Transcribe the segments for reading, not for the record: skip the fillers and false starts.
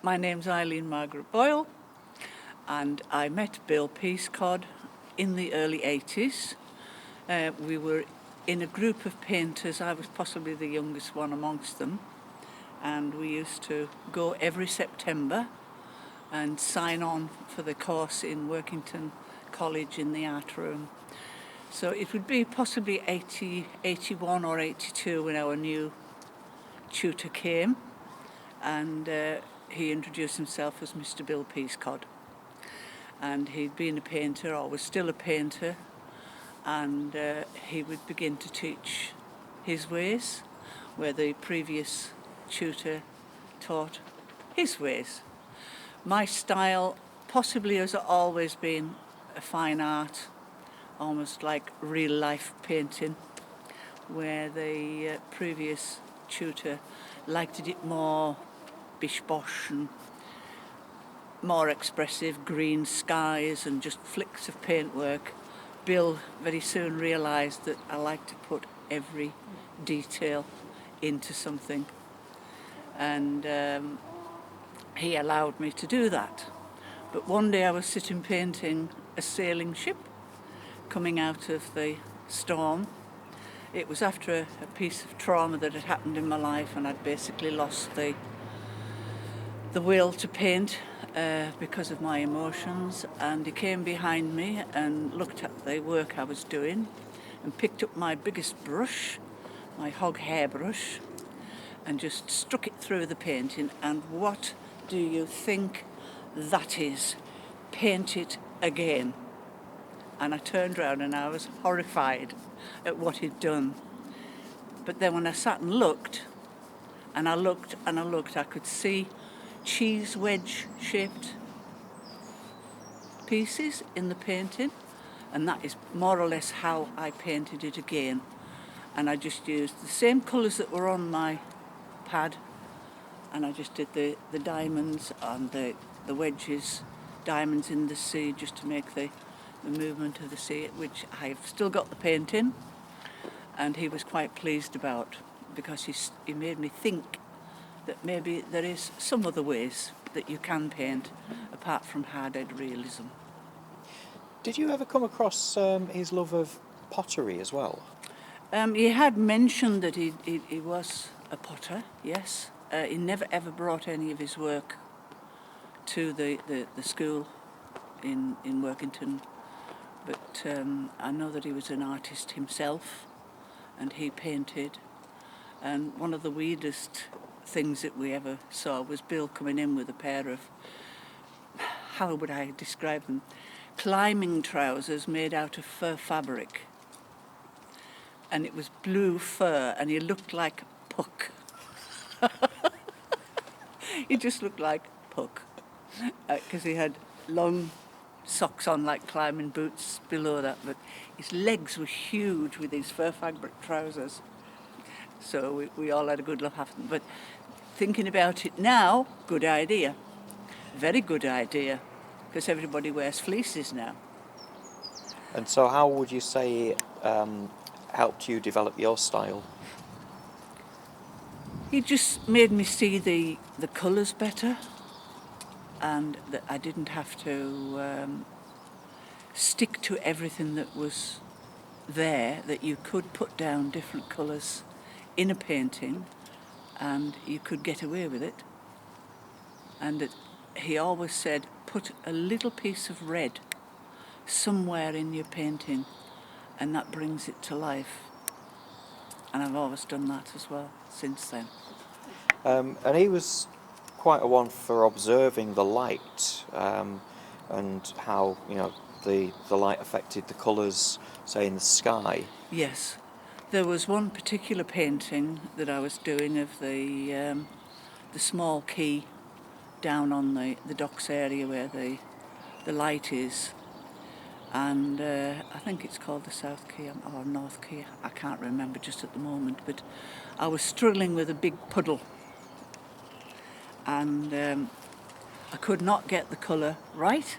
My name's Eileen Margaret Boyle, and I met Bill Peascod in the early 80s. We were in a group of painters. I was possibly the youngest one amongst them, and we used to go every September and sign on for the course in Workington College in the art room. So it would be possibly 81 or 82 when our new tutor came, and he introduced himself as Mr. Bill Peascod. And he'd been a painter, or was still a painter, and he would begin to teach his ways, where the previous tutor taught his ways. My style possibly has always been a fine art, almost like real life painting, where the previous tutor liked it more bish-bosh and more expressive, green skies and just flicks of paintwork. Bill very soon realised that I like to put every detail into something, and he allowed me to do that. But one day I was sitting painting a sailing ship coming out of the storm. It was after a piece of trauma that had happened in my life, and I'd basically lost the will to paint because of my emotions. And he came behind me and looked at the work I was doing and picked up my biggest brush, my hog hairbrush, and just struck it through the painting. And what do you think that is? Paint it again. And I turned around and I was horrified at what he'd done. But then when I sat and looked, and I looked and I looked, I could see cheese wedge shaped pieces in the painting, and that is more or less how I painted it again. And I just used the same colours that were on my pad, and I just did the diamonds and the wedges, diamonds in the sea, just to make the movement of the sea, which I've still got the painting, and he was quite pleased about, because he made me think that maybe there is some other ways that you can paint apart from hard-edged realism. Did you ever come across his love of pottery as well? He had mentioned that he was a potter, yes. He never ever brought any of his work to the school in Workington, but I know that he was an artist himself, and he painted. And one of the weirdest things that we ever saw was Bill coming in with a pair of, how would I describe them, climbing trousers made out of fur fabric. And it was blue fur, and he looked like Puck. He just looked like Puck, because he had long socks on like climbing boots below that, but his legs were huge with his fur fabric trousers. So we all had a good laugh at them. But thinking about it now, good idea. Very good idea, because everybody wears fleeces now. And so how would you say it helped you develop your style? He just made me see the colours better, and that I didn't have to stick to everything that was there, that you could put down different colours in a painting and you could get away with it. And that he always said, put a little piece of red somewhere in your painting and that brings it to life. And I've always done that as well since then. And he was quite a one for observing the light and how, the light affected the colours, say, in the sky. Yes. There was one particular painting that I was doing of the small quay down on the docks area where the light is, and I think it's called the South Quay or North Quay, I can't remember just at the moment, but I was struggling with a big puddle, and I could not get the colour right.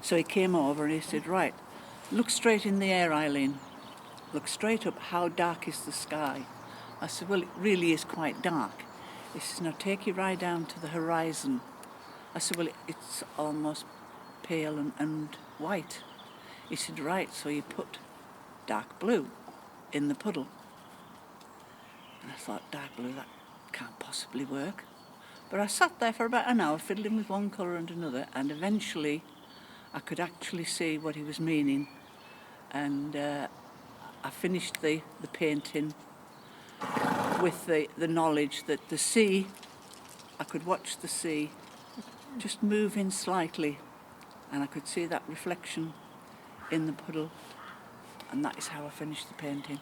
So he came over and he said, right, look straight in the air, Eileen. Look straight up. How dark is the sky? I said, well, it really is quite dark. He says, now take your eye down to the horizon. I said, well, it's almost pale and white. He said, right, so you put dark blue in the puddle. And I thought, dark blue, that can't possibly work. But I sat there for about an hour fiddling with one colour and another, and eventually I could actually see what he was meaning. And I finished the painting with the knowledge that the sea, I could watch the sea just moving slightly, and I could see that reflection in the puddle, and that is how I finished the painting.